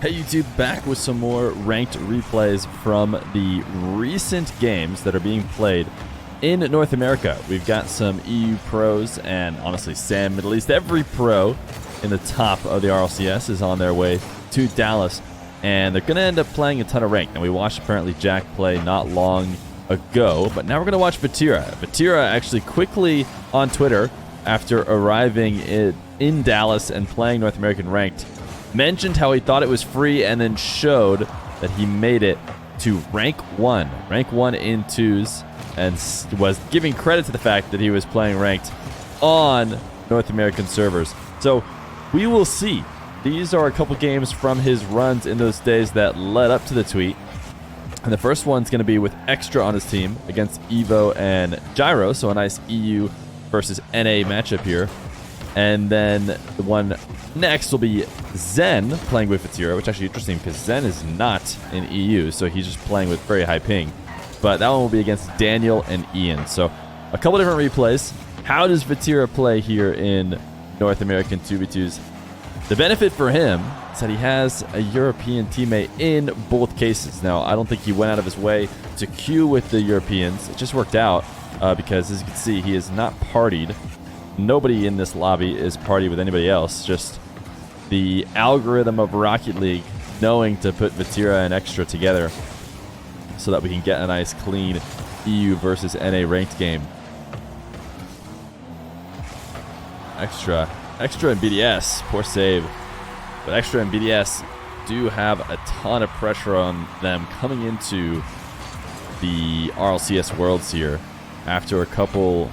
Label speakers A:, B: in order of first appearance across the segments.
A: Hey YouTube, back with some more ranked replays from the recent games that are being played in North America. We've got some EU pros and honestly Sam, Middle East, every pro in the top of the RLCS is on their way to Dallas, and they're going to end up playing a ton of ranked. And we watched apparently Jack play not long ago, but now we're going to watch Vatira. Vatira actually quickly on Twitter after arriving in Dallas and playing North American ranked mentioned how he thought it was free and then showed that he made it to rank 1 in twos, and was giving credit to the fact that he was playing ranked on North American servers. So we will see. These are a couple games from his runs in those days that led up to the tweet. And the first one's going to be with Extra on his team against Evoh and Gyro, so a nice EU versus NA matchup here. And then the one next will be Zen playing with Vatira, which is actually interesting because Zen is not in EU, so he's just playing with very high ping. But that one will be against Daniel and Ian. So a couple different replays. How does Vatira play here in North American 2v2s? The benefit for him is that he has a European teammate in both cases. Now, I don't think he went out of his way to queue with the Europeans. It just worked out because, as you can see, he is not partied. Nobody in this lobby is party with anybody else. Just the algorithm of Rocket League knowing to put Vatira and Extra together so that we can get a nice clean EU versus NA ranked game. Extra and BDS, poor save. But Extra and BDS do have a ton of pressure on them coming into the RLCS Worlds here after a couple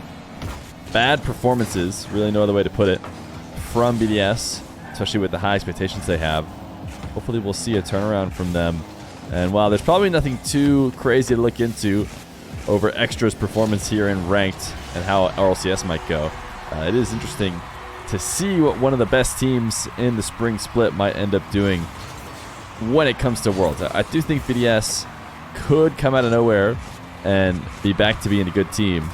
A: bad performances, really no other way to put it, from BDS, especially with the high expectations they have. Hopefully we'll see a turnaround from them. And while there's probably nothing too crazy to look into over Extra's performance here in ranked and how RLCS might go, it is interesting to see what one of the best teams in the spring split might end up doing when it comes to Worlds. I do think BDS could come out of nowhere and be back to being a good team.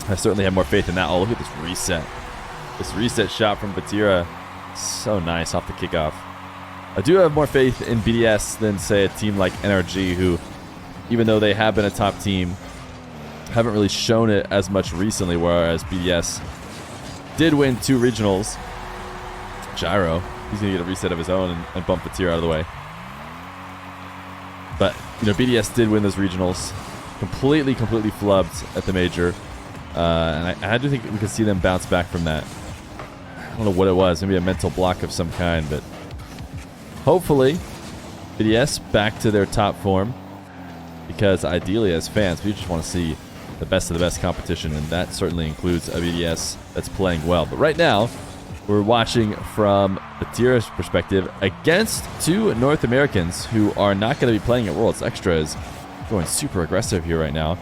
A: I certainly have more faith in that. Oh, look at this reset. This reset shot from Vatira. So nice off the kickoff. I do have more faith in BDS than, say, a team like NRG, who, even though they have been a top team, haven't really shown it as much recently, whereas BDS did win 2 regionals. Gyro, he's going to get a reset of his own and bump Vatira out of the way. But, you know, BDS did win those regionals. Completely flubbed at the major. And I do think we could see them bounce back from that. I don't know what it was. Maybe a mental block of some kind, but hopefully BDS back to their top form, because ideally as fans we just want to see the best of the best competition, and that certainly includes a BDS that's playing well. But right now we're watching from Vatira's perspective against 2 North Americans who are not going to be playing at Worlds. Extra is going super aggressive here right now.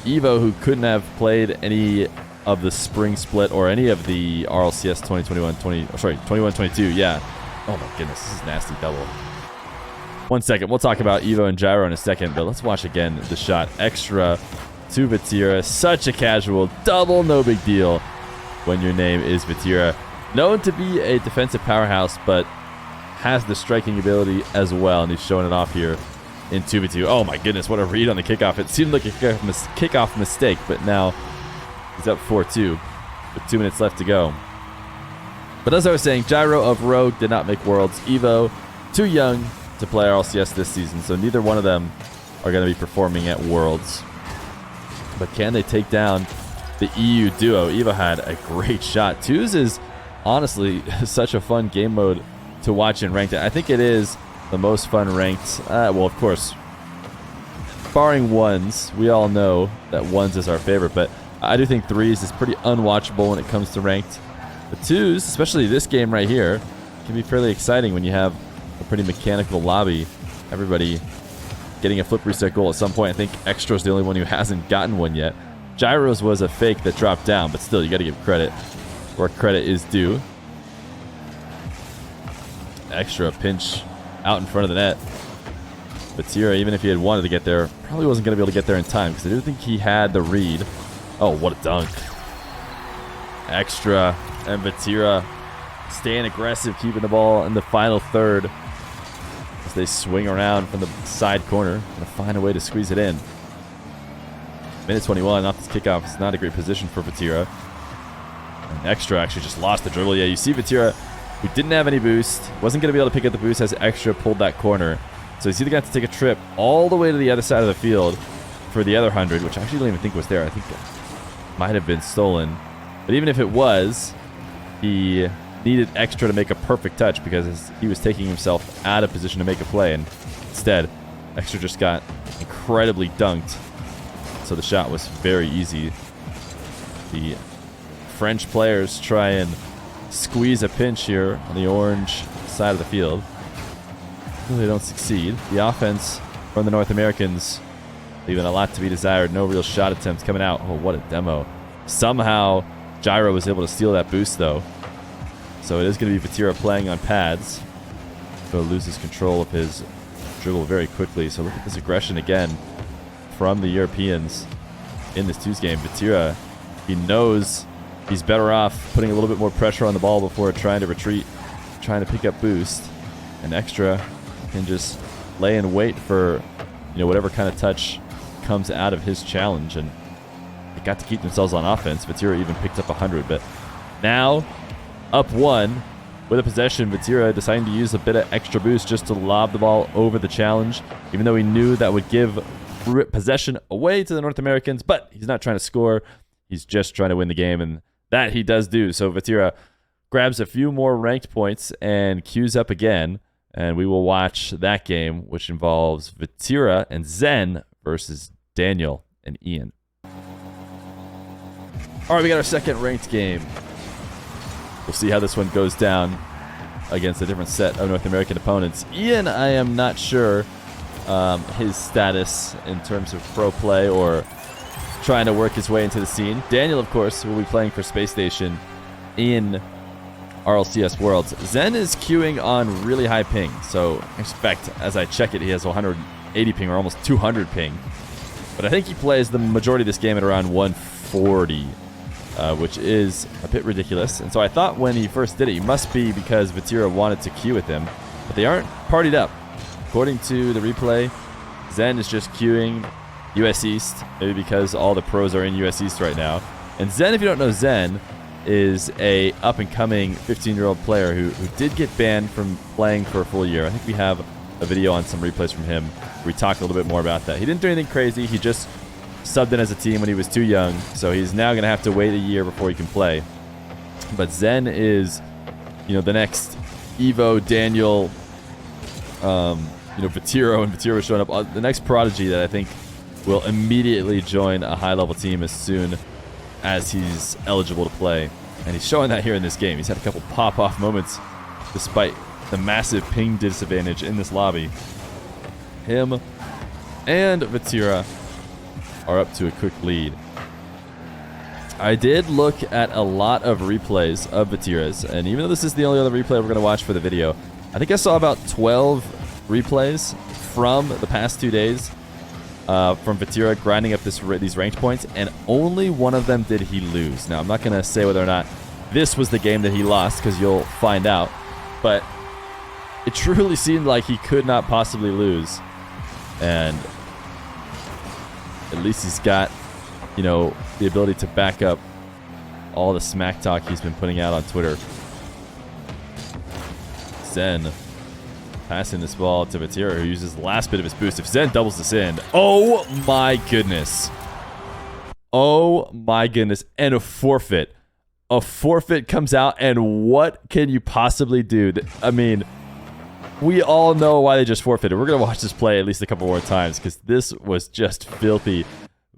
A: Evoh, who couldn't have played any of the spring split or any of the RLCS 21-22, yeah. Oh my goodness, this is nasty double. 1 second, we'll talk about Evoh and Gyro in a second, but let's watch again the shot. Extra to Vatira, such a casual double, no big deal when your name is Vatira. Known to be a defensive powerhouse, but has the striking ability as well, and he's showing it off here in 2v2. Oh my goodness, what a read on the kickoff. It seemed like a kickoff mistake, but now he's up 4-2 with 2 minutes left to go. But as I was saying, Gyro of Rogue did not make Worlds. Evoh, too young to play RLCS this season, so neither one of them are going to be performing at Worlds. But can they take down the EU duo? Evoh had a great shot. Twos is honestly such a fun game mode to watch in ranked. I think it is the most fun ranked. Well, of course, barring ones, we all know that ones is our favorite, but I do think threes is pretty unwatchable when it comes to ranked. The twos, especially this game right here, can be fairly exciting when you have a pretty mechanical lobby. Everybody getting a flip reset goal at some point. I think Extra's the only one who hasn't gotten one yet. Gyro's was a fake that dropped down, but still, you got to give credit where credit is due. Extra pinch out in front of the net. Vatira, even if he had wanted to get there, probably wasn't going to be able to get there in time, because I do think he had the read. Oh, what a dunk. Extra and Vatira staying aggressive, keeping the ball in the final third they swing around from the side corner and find a way to squeeze it in. Minute 21 off this kickoff. It's not a great position for Vatira. And Extra actually just lost the dribble. Yeah, you see Vatira, who didn't have any boost, wasn't going to be able to pick up the boost as Extra pulled that corner. So he's either got to take a trip all the way to the other side of the field for the other 100, which I actually don't even think was there. I think it might have been stolen. But even if it was, he needed Extra to make a perfect touch because he was taking himself out of position to make a play. And instead, Extra just got incredibly dunked. So the shot was very easy. The French players try and squeeze a pinch here on the orange side of the field. They don't succeed. The offense from the North Americans leaving a lot to be desired. No real shot attempts coming out. Oh, what a demo. Somehow, Gyro was able to steal that boost, though. So it is going to be Vatira playing on pads. So loses control of his dribble very quickly. So look at this aggression again from the Europeans in this twos game. Vatira, he knows he's better off putting a little bit more pressure on the ball before trying to retreat, trying to pick up boost. And Extra can just lay in wait for, whatever kind of touch comes out of his challenge. And they got to keep themselves on offense. Vatira even picked up 100. But now, up one with a possession, Vatira deciding to use a bit of extra boost just to lob the ball over the challenge, even though he knew that would give possession away to the North Americans. But he's not trying to score. He's just trying to win the game, and that he does do. So Vatira grabs a few more ranked points and queues up again. And we will watch that game, which involves Vatira and Zen versus Daniel and Ian. All right, we got our second ranked game. We'll see how this one goes down against a different set of North American opponents. Ian, I am not sure his status in terms of pro play or trying to work his way into the scene. Daniel, of course, will be playing for Space Station in RLCS Worlds. Zen is queuing on really high ping, so I expect, as I check it, he has 180 ping or almost 200 ping. But I think he plays the majority of this game at around 140, which is a bit ridiculous. And so I thought when he first did it, he must be because Vatira wanted to queue with him, but they aren't partied up. According to the replay, Zen is just queuing US East, maybe because all the pros are in US East right now. And Zen, if you don't know Zen, is a up-and-coming 15-year-old player who did get banned from playing for a full year. I think we have a video on some replays from him where we talk a little bit more about that. He didn't do anything crazy. He just subbed in as a team when he was too young, so he's now going to have to wait a year before he can play. But Zen is, the next Evoh, Daniel, Vatira, and Vatira showing up. The next prodigy that I think will immediately join a high-level team as soon as he's eligible to play. And he's showing that here in this game. He's had a couple pop-off moments despite the massive ping disadvantage in this lobby. Him and Vatira are up to a quick lead. I did look at a lot of replays of Vatira's, and even though this is the only other replay we're going to watch for the video, I think I saw about 12 replays from the past 2 days from Vatira grinding up these ranked points, and only one of them did he lose. Now, I'm not going to say whether or not this was the game that he lost, because you'll find out, but it truly seemed like he could not possibly lose. And at least he's got, the ability to back up all the smack talk he's been putting out on Twitter. Zen passing this ball to Vatira, who uses the last bit of his boost. If Zen doubles this in, oh my goodness. Oh my goodness. And a forfeit. A forfeit comes out, and what can you possibly do? I mean, we all know why they just forfeited. We're going to watch this play at least a couple more times because this was just filthy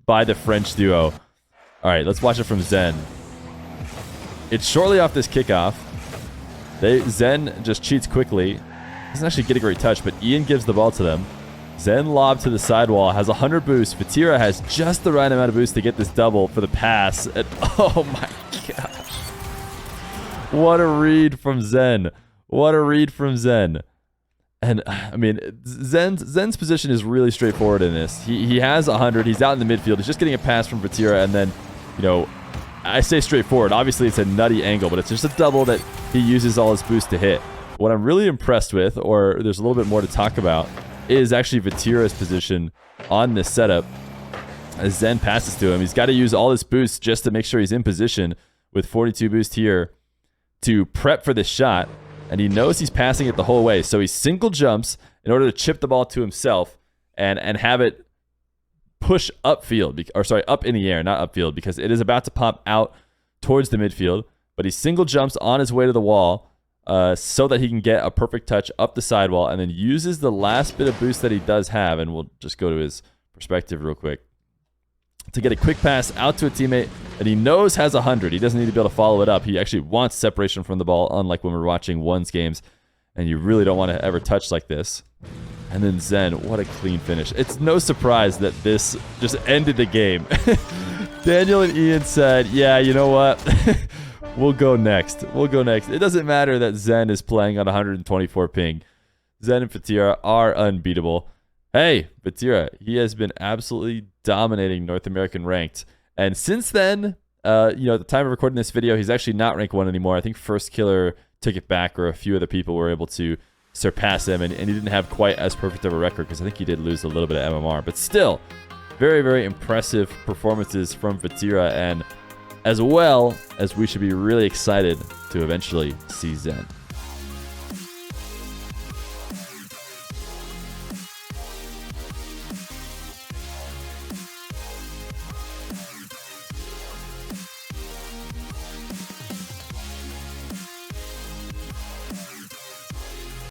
A: by the French duo. All right, let's watch it from Zen. It's shortly off this kickoff. Zen just cheats quickly. Doesn't actually get a great touch, but Ian gives the ball to them. Zen lob to the sidewall, has 100 boost. Vatira has just the right amount of boost to get this double for the pass. And oh my gosh. What a read from Zen. What a read from Zen. And I mean, Zen's position is really straightforward in this. He has 100. He's out in the midfield. He's just getting a pass from Vatira, and then, I say straightforward. Obviously, it's a nutty angle, but it's just a double that he uses all his boost to hit. What I'm really impressed with, or there's a little bit more to talk about, is actually Vatira's position on this setup. As Zen passes to him, he's got to use all his boosts just to make sure he's in position with 42 boost here to prep for this shot. And he knows he's passing it the whole way. So he single jumps in order to chip the ball to himself and have it push upfield. Or sorry, up in the air, not upfield, because it is about to pop out towards the midfield. But he single jumps on his way to the wall so that he can get a perfect touch up the sidewall and then uses the last bit of boost that he does have. And we'll just go to his perspective real quick. To get a quick pass out to a teammate that he knows has 100. He doesn't need to be able to follow it up. He actually wants separation from the ball, unlike when we're watching ones games, and you really don't want to ever touch like this. And then Zen, what a clean finish. It's no surprise that this just ended the game. Daniel and Ian said, yeah, you know what? We'll go next. We'll go next. It doesn't matter that Zen is playing on 124 ping. Zen and Vatira are unbeatable. Hey, Vatira, he has been absolutely dominating North American ranked. And since then, at the time of recording this video, he's actually not ranked 1 anymore. I think First Killer took it back, or a few other people were able to surpass him. And he didn't have quite as perfect of a record because I think he did lose a little bit of MMR. But still, very, very impressive performances from Vatira. And as well as we should be really excited to eventually see Zen.